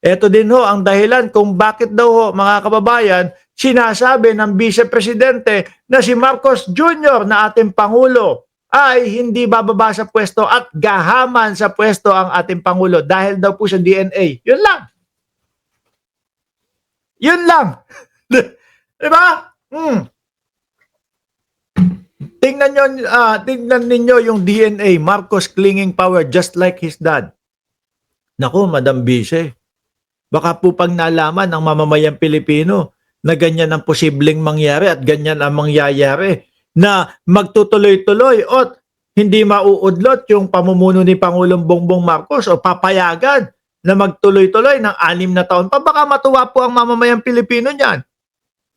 Ito din ho ang dahilan kung bakit daw ho, mga kababayan, sinasabi ng Vice Presidente na si Marcos Jr. na ating Pangulo ay hindi bababa sa pwesto at gahaman sa pwesto ang ating Pangulo dahil daw po sa DNA. Yun lang. Yun lang. Diba? Tingnan ninyo yung DNA, Marcos clinging power just like his dad. Naku, Madam Vice, baka po pag nalaman ng mamamayang Pilipino na ganyan ang posibleng mangyari at ganyan ang mangyayari, na magtutuloy-tuloy at hindi mauudlot yung pamumuno ni Pangulong Bongbong Marcos o papayagan na magtuloy-tuloy ng 6 na taon pa, baka matuwa po ang mamamayang Pilipino niyan.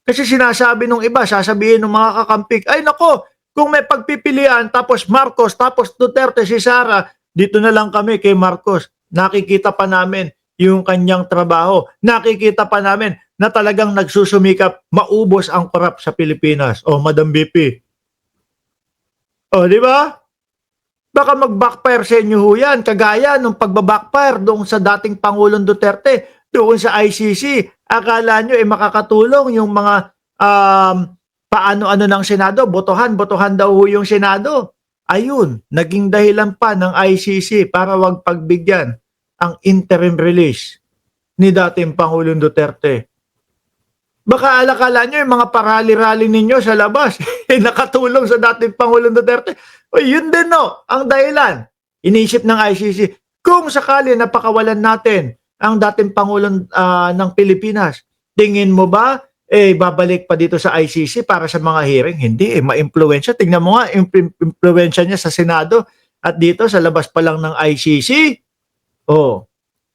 Kasi sinasabi nung iba, sasabihin ng mga kakampik, ay nako, kung may pagpipilian, tapos Marcos, tapos Duterte, si Sara, dito na lang kami kay Marcos. Nakikita pa namin yung kanyang trabaho. Nakikita pa namin na talagang nagsusumikap, maubos ang korap sa Pilipinas. O, Madam BP. O, di ba? Baka mag-backfire sa inyo ho yan. Kagaya nung pagbabackfire doon sa dating Pangulong Duterte, doon sa ICC. Akala nyo makakatulong yung mga paano-ano ng Senado. Botohan daw ho yung Senado. Ayun, naging dahilan pa ng ICC para wag pagbigyan ang interim release ni dating Pangulong Duterte. Baka alakala nyo yung mga parali-rally ninyo sa labas nakatulong sa dating Pangulong Duterte. O yun din no, ang dahilan. Iniisip ng ICC, kung sakali napakawalan natin ang dating Pangulong ng Pilipinas, tingin mo ba babalik pa dito sa ICC para sa mga hearing? Hindi ma-impluwensya. Tingnan mo nga, impluwensya niya sa Senado at dito sa labas pa lang ng ICC. Oh,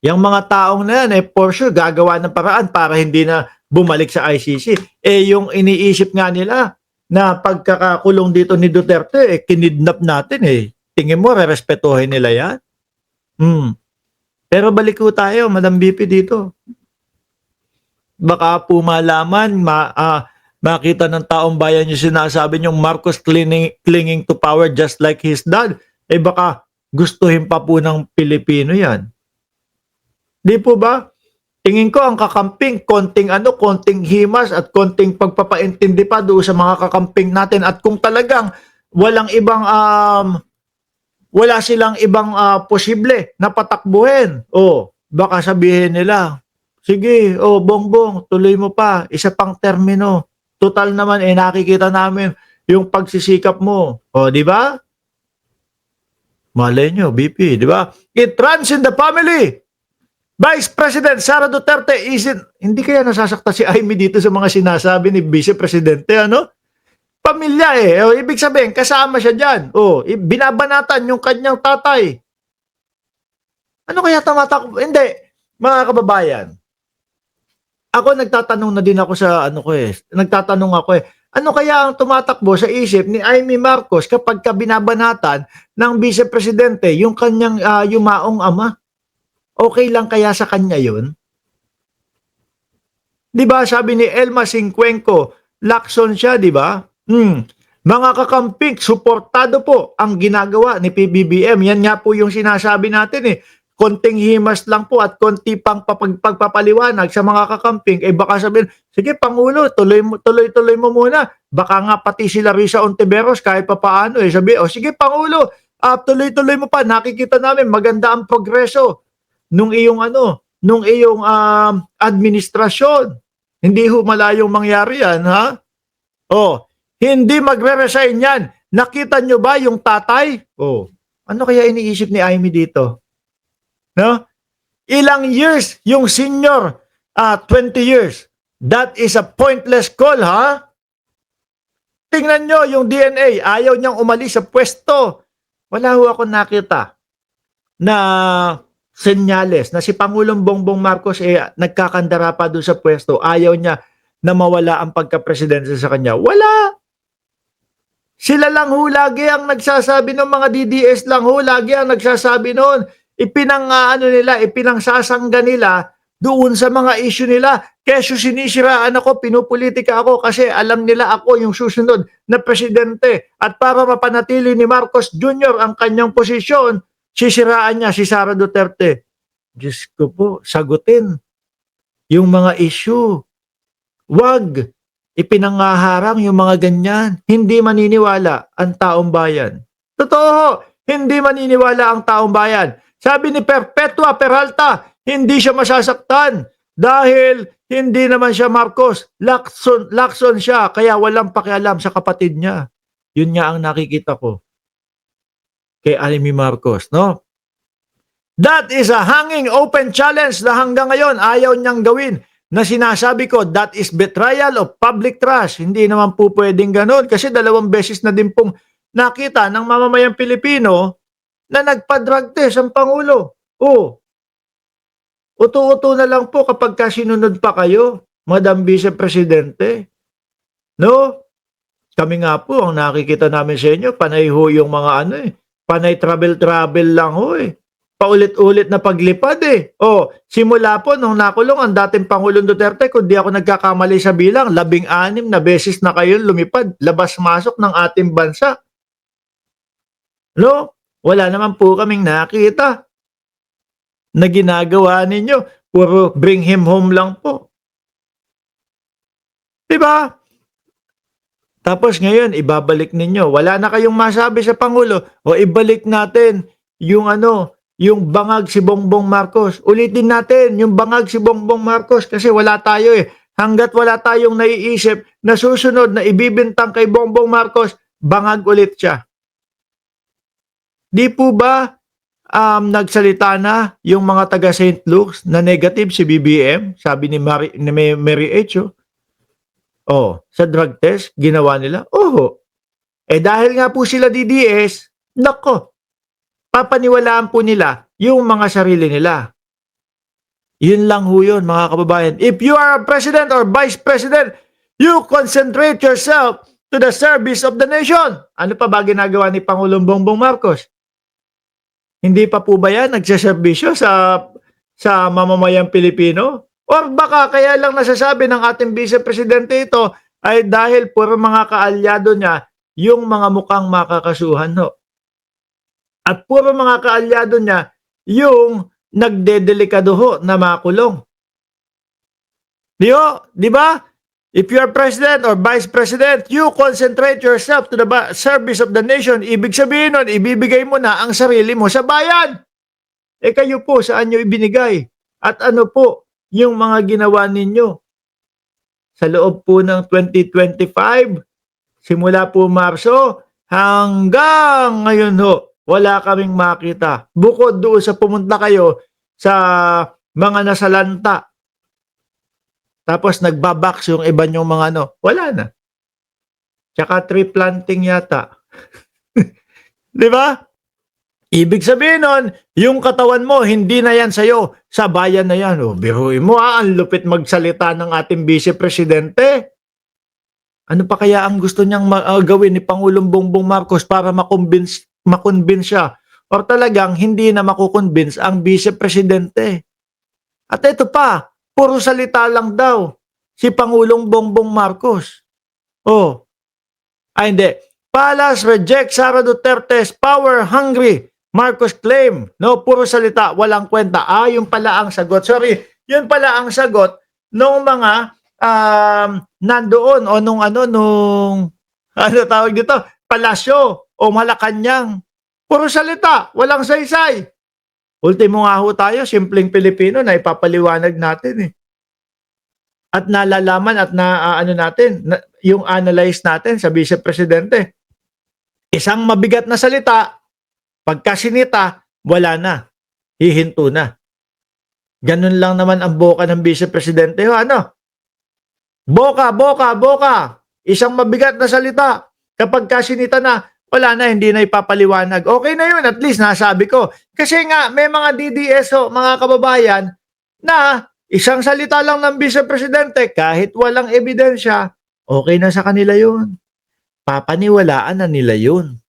yung mga taong na yan, for sure, gagawa ng paraan para hindi na bumalik sa ICC. Yung iniisip nga nila na pagkakakulong dito ni Duterte, kinidnap natin Tingin mo, rerespetuhin nila yan? Pero balik ko tayo, Madam BP dito. Baka po malaman, makita ng taong bayan yung sinasabi niyong Marcos clinging to power just like his dad. Baka gustuhin pa po ng Pilipino yan. Di po ba? Tingin ko ang kakamping, konting himas at konting pagpapaintindi pa doon sa mga kakamping natin. At kung talagang wala silang ibang posible na patakbuhin, baka sabihin nila, sige, Bongbong, tuloy mo pa, isa pang termino. Total naman, nakikita namin yung pagsisikap mo. Di ba? Malay nyo, BP, di ba? It runs in the family. Vice President Sara Duterte hindi kaya nasasakta si Amy dito sa mga sinasabi ni Vice Presidente, Pamilya ibig sabihin, kasama siya dyan. Binabanatan yung kanyang tatay. Ano kaya tumatakbo? Hindi, mga kababayan. Ako nagtatanong na din ako sa nagtatanong ako ano kaya ang tumatakbo sa isip ni Amy Marcos kapag binabanatan ng Vice Presidente yung kanyang yumaong ama? Okay lang kaya sa kanya yun? Di ba sabi ni Elma Singcuenco, Lacson siya, di ba? Mga kakamping, suportado po ang ginagawa ni PBBM. Yan nga po yung sinasabi natin Konting himas lang po at konti pang pagpapaliwanag sa mga kakamping. Baka sabihin, sige Pangulo, tuloy mo muna. Baka nga pati sila Risa Ontiveros kahit pa paano. Sabi, sige Pangulo, tuloy mo pa. Nakikita namin maganda ang progreso nung iyong administrasyon. Hindi ho malayong mangyari yan, ha? Hindi magre-resign yan. Nakita nyo ba yung tatay? Ano kaya iniisip ni Amy dito? No? Ilang years yung senior, 20 years. That is a pointless call, ha? Tingnan nyo yung DNA. Ayaw niyang umalis sa pwesto. Wala ho ako nakita na senyales na si Pangulong Bongbong Marcos nagkakandara pa doon sa pwesto. Ayaw niya na mawala ang pagka-presidente sa kanya. Wala. Sila lang ho lagi ang nagsasabi ng mga DDS lang ho lagi ang nagsasabi noon. Ipinangsasangga nila doon sa mga issue nila. Keso sinisiraan ako, pinupolitika ako kasi alam nila ako yung susunod na presidente. At para mapanatili ni Marcos Jr. ang kanyang posisyon, sisiraan niya si Sara Duterte. Diyos ko po, sagutin yung mga issue. Wag ipinangaharang yung mga ganyan. Hindi maniniwala ang taong bayan. Totoo, hindi maniniwala ang taong bayan. Sabi ni Perpetua Peralta, hindi siya masasaktan dahil hindi naman siya Marcos. Lacson siya, kaya walang pakialam sa kapatid niya. Yun nga ang nakikita ko kay Amy Marcos, no? That is a hanging open challenge na hanggang ngayon ayaw niyang gawin. Na sinasabi ko, that is betrayal of public trust. Hindi naman po pwedeng ganun kasi 2 beses na din pong nakita ng mamamayang Pilipino na nagpa-drug test ang Pangulo. Oh, uto-uto na lang po kapag sinunod pa kayo, Madam Vice Presidente. No? Kami nga po, ang nakikita namin sa inyo, panay ho yung mga panay travel-travel lang ho paulit-ulit na paglipad simula po nung nakulong ang dating Pangulong Duterte, kung di ako nagkakamali sa bilang, 16 na beses na kayo lumipad, labas-masok ng ating bansa. No? Wala naman po kaming nakita na ginagawa ninyo. Puro bring him home lang po. Diba? Tapos ngayon, ibabalik ninyo. Wala na kayong masabi sa Pangulo. O ibalik natin yung yung bangag si Bongbong Marcos. Ulitin natin yung bangag si Bongbong Marcos kasi wala tayo Hanggat wala tayong naiisip na susunod na ibibintang kay Bongbong Marcos, bangag ulit siya. Di po ba nagsalita na yung mga taga St. Luke's na negative si BBM? Sabi ni Mary H. Sa drug test, ginawa nila? Dahil nga po sila DDS, nako, papaniwalaan po nila yung mga sarili nila. Yun lang ho yun, mga kababayan. If you are a president or vice president, you concentrate yourself to the service of the nation. Ano pa ba ginagawa ni Pangulong Bongbong Marcos? Hindi pa po ba yan nagsaserbisyo sa mamamayang Pilipino? Or baka kaya lang nasasabi ng ating Vice Presidente ito ay dahil puro mga kaalyado niya yung mga mukhang makakasuhan At puro mga kaalyado niya yung nagdedelikado na makulong. Di ba? If you are president or vice president, you concentrate yourself to the service of the nation. Ibig sabihin nun, ibibigay mo na ang sarili mo sa bayan. Kayo po, saan nyo ibinigay? At ano po yung mga ginawa ninyo? Sa loob po ng 2025, simula po Marso, hanggang ngayon wala kaming makita. Bukod doon sa pumunta kayo sa mga nasalanta. Tapos nagbabox yung iba nyong mga wala na. Tsaka tree planting yata. Di ba? Ibig sabihin nun, yung katawan mo, hindi na yan sa'yo. Sa bayan na yan. Biruin mo ang lupit magsalita ng ating Vice Presidente. Ano pa kaya ang gusto niyang gawin ni Pangulong Bongbong Marcos para makonvince siya? Or talagang hindi na makukonvince ang Vice Presidente? At ito pa, puro salita lang daw si Pangulong Bongbong Marcos. Hindi. Palace rejects Sara Duterte's power-hungry Marcos claim. Puro salita, walang kwenta. Yun pala ang sagot. Sorry, yun pala ang sagot nung mga nandoon o nung tawag dito, palasyo o Malacanang. Puro salita, walang saysay. Ultimo nga ho tayo, simpleng Pilipino na ipapaliwanag natin At nalalaman at yung analyze natin sa Vice Presidente. Isang mabigat na salita, pagka sinita, wala na. Hihinto na. Ganun lang naman ang boka ng Vice Presidente. Boka, boka, boka. Isang mabigat na salita. Kapag kasinita na, wala na, hindi na ipapaliwanag. Okay na yun, at least nasabi ko. Kasi nga, may mga DDS mga kababayan, na isang salita lang ng Vice Presidente, kahit walang ebidensya, okay na sa kanila yun. Papaniwalaan na nila yun.